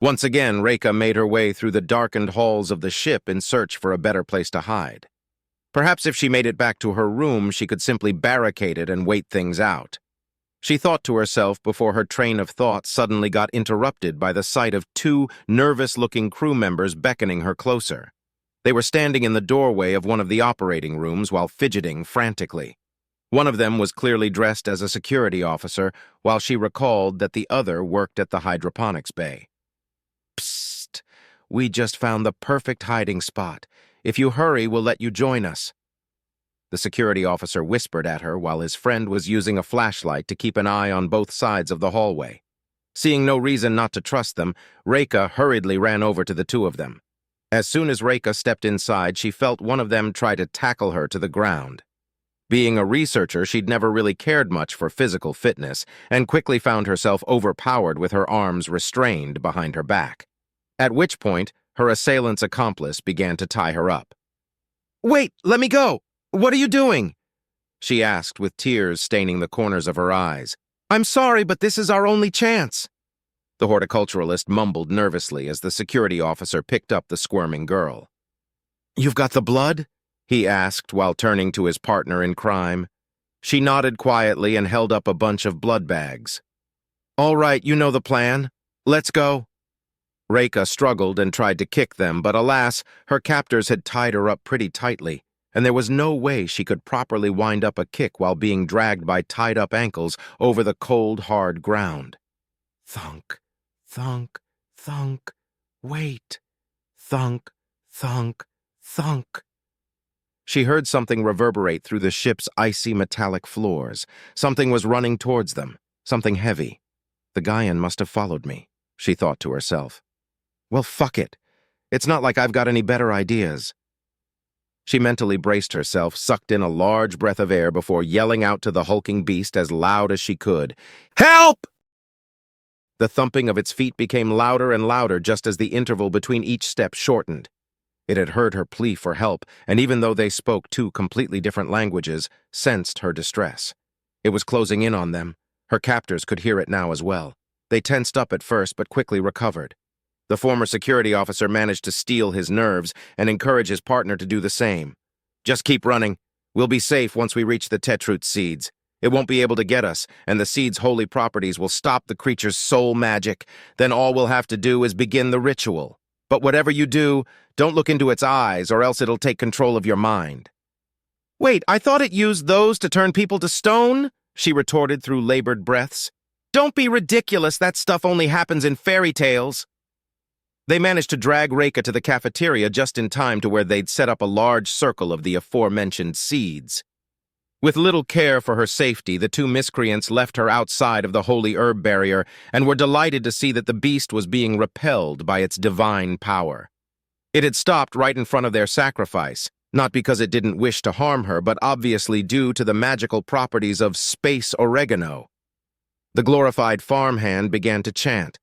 Once again, Reka made her way through the darkened halls of the ship in search for a better place to hide. Perhaps if she made it back to her room, she could simply barricade it and wait things out. She thought to herself before her train of thought suddenly got interrupted by the sight of two nervous-looking crew members beckoning her closer. They were standing in the doorway of one of the operating rooms while fidgeting frantically. One of them was clearly dressed as a security officer, while she recalled that the other worked at the hydroponics bay. "Psst! We just found the perfect hiding spot. If you hurry, we'll let you join us." The security officer whispered at her while his friend was using a flashlight to keep an eye on both sides of the hallway. Seeing no reason not to trust them, Reka hurriedly ran over to the two of them. As soon as Reka stepped inside, she felt one of them try to tackle her to the ground. Being a researcher, she'd never really cared much for physical fitness, and quickly found herself overpowered with her arms restrained behind her back. At which point, her assailant's accomplice began to tie her up. "Wait, let me go! What are you doing?" she asked with tears staining the corners of her eyes. "I'm sorry, but this is our only chance." The horticulturalist mumbled nervously as the security officer picked up the squirming girl. "You've got the blood?" he asked while turning to his partner in crime. She nodded quietly and held up a bunch of blood bags. "All right, you know the plan. Let's go." Reka struggled and tried to kick them, but alas, her captors had tied her up pretty tightly, and there was no way she could properly wind up a kick while being dragged by tied-up ankles over the cold, hard ground. Thunk, thunk, thunk, wait. Thunk, thunk, thunk. She heard something reverberate through the ship's icy metallic floors. Something was running towards them, something heavy. The Gaian must have followed me, she thought to herself. Well, fuck it. It's not like I've got any better ideas. She mentally braced herself, sucked in a large breath of air before yelling out to the hulking beast as loud as she could, "Help!" The thumping of its feet became louder and louder just as the interval between each step shortened. It had heard her plea for help, and even though they spoke two completely different languages, sensed her distress. It was closing in on them. Her captors could hear it now as well. They tensed up at first, but quickly recovered. The former security officer managed to steel his nerves and encourage his partner to do the same. "Just keep running. We'll be safe once we reach the tetroot seeds. It won't be able to get us, and the seed's holy properties will stop the creature's soul magic. Then all we'll have to do is begin the ritual. But whatever you do, don't look into its eyes, or else it'll take control of your mind." "Wait, I thought it used those to turn people to stone?" she retorted through labored breaths. "Don't be ridiculous, that stuff only happens in fairy tales." They managed to drag Reka to the cafeteria just in time to where they'd set up a large circle of the aforementioned seeds. With little care for her safety, the two miscreants left her outside of the holy herb barrier and were delighted to see that the beast was being repelled by its divine power. It had stopped right in front of their sacrifice, not because it didn't wish to harm her, but obviously due to the magical properties of space oregano. The glorified farmhand began to chant,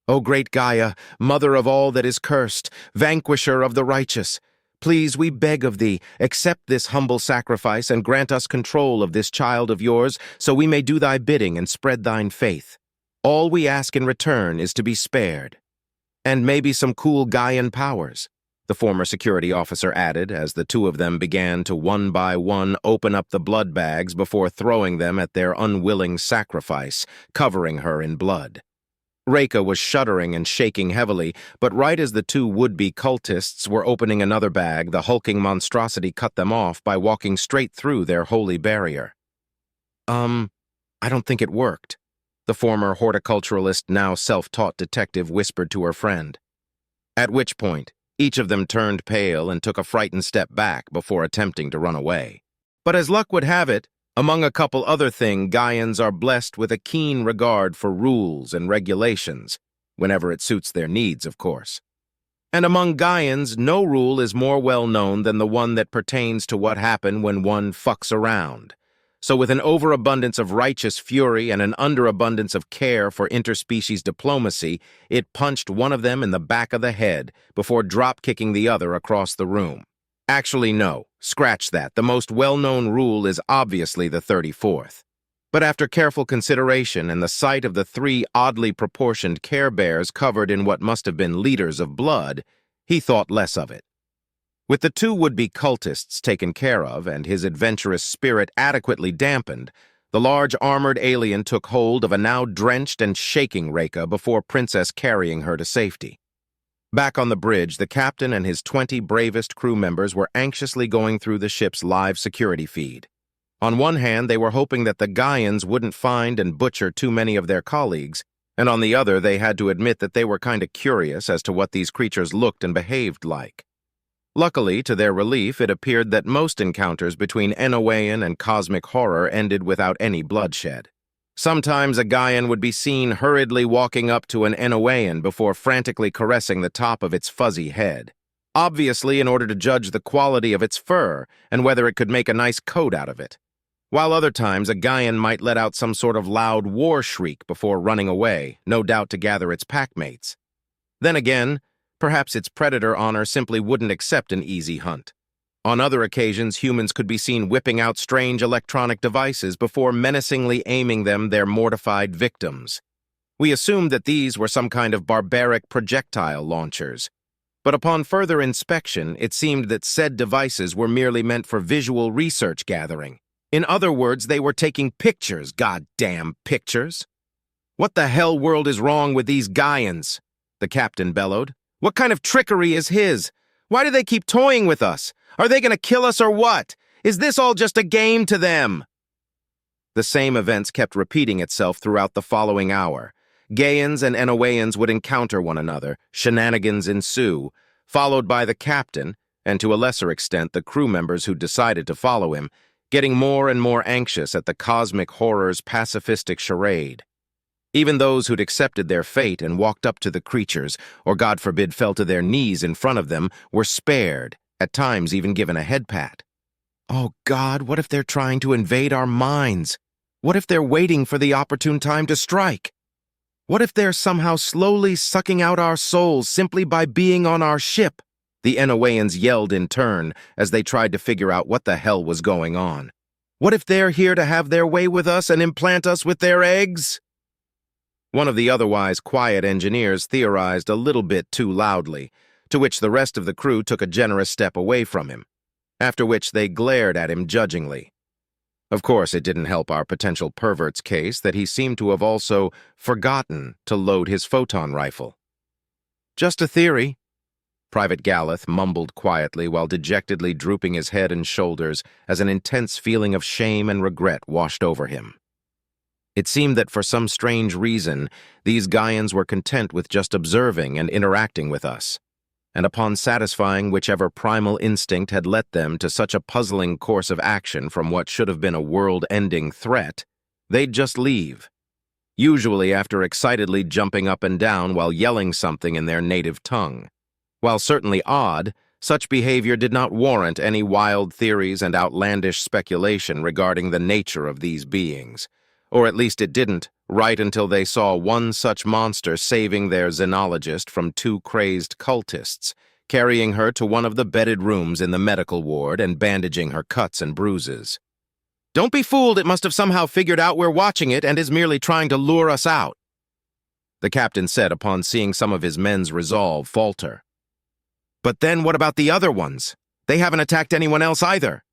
"O great Gaia, mother of all that is cursed, vanquisher of the righteous, please, we beg of thee, accept this humble sacrifice and grant us control of this child of yours, so we may do thy bidding and spread thine faith. All we ask in return is to be spared. And maybe some cool Gaian powers," the former security officer added as the two of them began to one by one open up the blood bags before throwing them at their unwilling sacrifice, covering her in blood. Reka was shuddering and shaking heavily, but right as the two would-be cultists were opening another bag, the hulking monstrosity cut them off by walking straight through their holy barrier. I don't think it worked," the former horticulturalist, now self-taught detective whispered to her friend. At which point, each of them turned pale and took a frightened step back before attempting to run away. But as luck would have it, among a couple other things, Gaians are blessed with a keen regard for rules and regulations, whenever it suits their needs, of course. And among Gaians, no rule is more well known than the one that pertains to what happened when one fucks around. So with an overabundance of righteous fury and an underabundance of care for interspecies diplomacy, it punched one of them in the back of the head before drop-kicking the other across the room. Actually, no. Scratch that. The most well-known rule is obviously the 34th. But after careful consideration and the sight of the three oddly proportioned Care Bears covered in what must have been liters of blood, he thought less of it. With the two would-be cultists taken care of and his adventurous spirit adequately dampened, the large armored alien took hold of a now drenched and shaking Reika before Princess carrying her to safety. Back on the bridge, the captain and his 20 bravest crew members were anxiously going through the ship's live security feed. On one hand, they were hoping that the Gaians wouldn't find and butcher too many of their colleagues, and on the other, they had to admit that they were kind of curious as to what these creatures looked and behaved like. Luckily, to their relief, it appeared that most encounters between Enowayan and cosmic horror ended without any bloodshed. Sometimes a Gaian would be seen hurriedly walking up to an Enowayan before frantically caressing the top of its fuzzy head, obviously in order to judge the quality of its fur and whether it could make a nice coat out of it. While other times a Gaian might let out some sort of loud war shriek before running away, no doubt to gather its packmates. Then again, perhaps its predator honor simply wouldn't accept an easy hunt. On other occasions, humans could be seen whipping out strange electronic devices before menacingly aiming them their mortified victims. We assumed that these were some kind of barbaric projectile launchers. But upon further inspection, it seemed that said devices were merely meant for visual research gathering. In other words, they were taking pictures, goddamn pictures. "What the hell world is wrong with these Gaians?" the captain bellowed. "What kind of trickery is his? Why do they keep toying with us? Are they going to kill us or what? Is this all just a game to them?" The same events kept repeating itself throughout the following hour. Gaians and Enowayans would encounter one another, shenanigans ensue, followed by the captain, and to a lesser extent the crew members who decided to follow him, getting more and more anxious at the cosmic horror's pacifistic charade. Even those who'd accepted their fate and walked up to the creatures, or God forbid fell to their knees in front of them, were spared, at times even given a head pat. Oh God, what if they're trying to invade our minds? What if they're waiting for the opportune time to strike? What if they're somehow slowly sucking out our souls simply by being on our ship? The Enowayans yelled in turn as they tried to figure out what the hell was going on. What if they're here to have their way with us and implant us with their eggs? One of the otherwise quiet engineers theorized a little bit too loudly, to which the rest of the crew took a generous step away from him, after which they glared at him judgingly. Of course, it didn't help our potential pervert's case that he seemed to have also forgotten to load his photon rifle. "Just a theory," Private Galluth mumbled quietly while dejectedly drooping his head and shoulders as an intense feeling of shame and regret washed over him. It seemed that for some strange reason, these Gaians were content with just observing and interacting with us, and upon satisfying whichever primal instinct had led them to such a puzzling course of action from what should have been a world-ending threat, they'd just leave, usually after excitedly jumping up and down while yelling something in their native tongue. While certainly odd, such behavior did not warrant any wild theories and outlandish speculation regarding the nature of these beings. Or at least it didn't, right until they saw one such monster saving their xenologist from two crazed cultists, carrying her to one of the bedded rooms in the medical ward and bandaging her cuts and bruises. "Don't be fooled, it must have somehow figured out we're watching it and is merely trying to lure us out," the captain said upon seeing some of his men's resolve falter. "But then what about the other ones? They haven't attacked anyone else either,"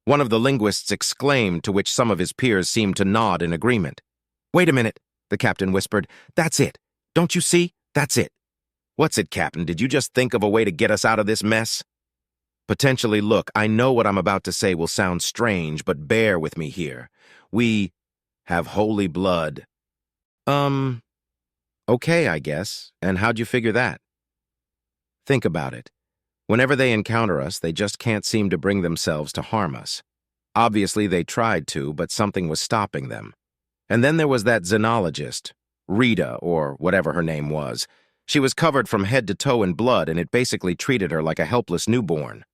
one of the linguists exclaimed, to which some of his peers seemed to nod in agreement. "Wait a minute," the captain whispered. "That's it. Don't you see? That's it." "What's it, Captain? Did you just think of a way to get us out of this mess?" "Potentially, look, I know what I'm about to say will sound strange, but bear with me here. We have holy blood." Okay, I guess. And how'd you figure that?" "Think about it. Whenever they encounter us, they just can't seem to bring themselves to harm us. Obviously, they tried to, but something was stopping them. And then there was that xenologist, Rita, or whatever her name was. She was covered from head to toe in blood, and it basically treated her like a helpless newborn."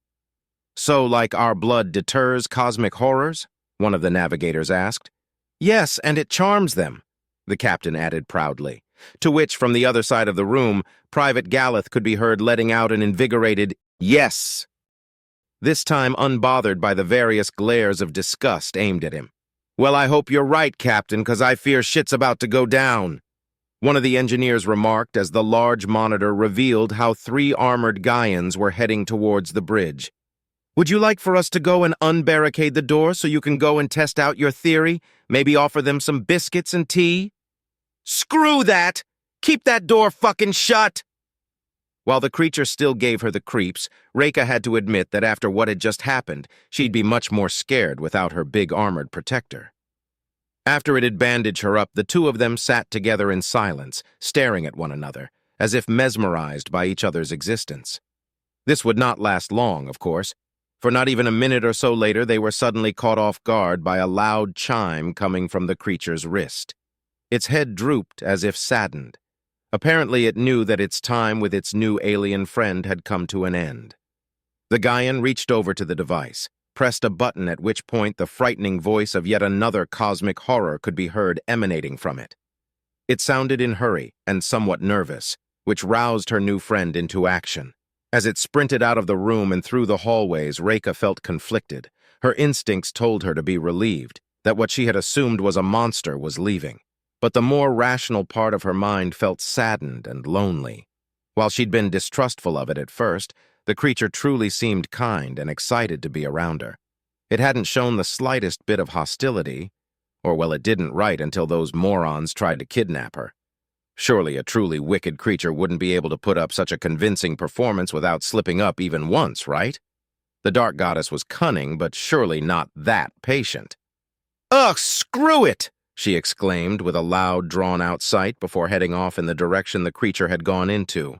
"So, like our blood deters cosmic horrors?" one of the navigators asked. "Yes, and it charms them," the captain added proudly, to which, from the other side of the room, Private Galluth could be heard letting out an invigorated "yes," this time unbothered by the various glares of disgust aimed at him. Well, I hope you're right, Captain, 'cause I fear shit's about to go down. One of the engineers remarked as the large monitor revealed how 3 armored Gaians were heading towards the bridge. Would you like for us to go and unbarricade the door so you can go and test out your theory? Maybe offer them some biscuits and tea? Screw that! Keep that door fucking shut! While the creature still gave her the creeps, Reika had to admit that after what had just happened, she'd be much more scared without her big armored protector. After it had bandaged her up, the two of them sat together in silence, staring at one another, as if mesmerized by each other's existence. This would not last long, of course, for not even a minute or so later they were suddenly caught off guard by a loud chime coming from the creature's wrist. Its head drooped as if saddened. Apparently it knew that its time with its new alien friend had come to an end. The Gaian reached over to the device, pressed a button at which point the frightening voice of yet another cosmic horror could be heard emanating from it. It sounded in hurry and somewhat nervous, which roused her new friend into action. As it sprinted out of the room and through the hallways, Reika felt conflicted. Her instincts told her to be relieved, that what she had assumed was a monster was leaving. But the more rational part of her mind felt saddened and lonely. While she'd been distrustful of it at first, the creature truly seemed kind and excited to be around her. It hadn't shown the slightest bit of hostility, or well, it didn't right until those morons tried to kidnap her. Surely a truly wicked creature wouldn't be able to put up such a convincing performance without slipping up even once, right? The dark goddess was cunning, but surely not that patient. Ugh, screw it! She exclaimed with a loud, drawn-out sigh before heading off in the direction the creature had gone into.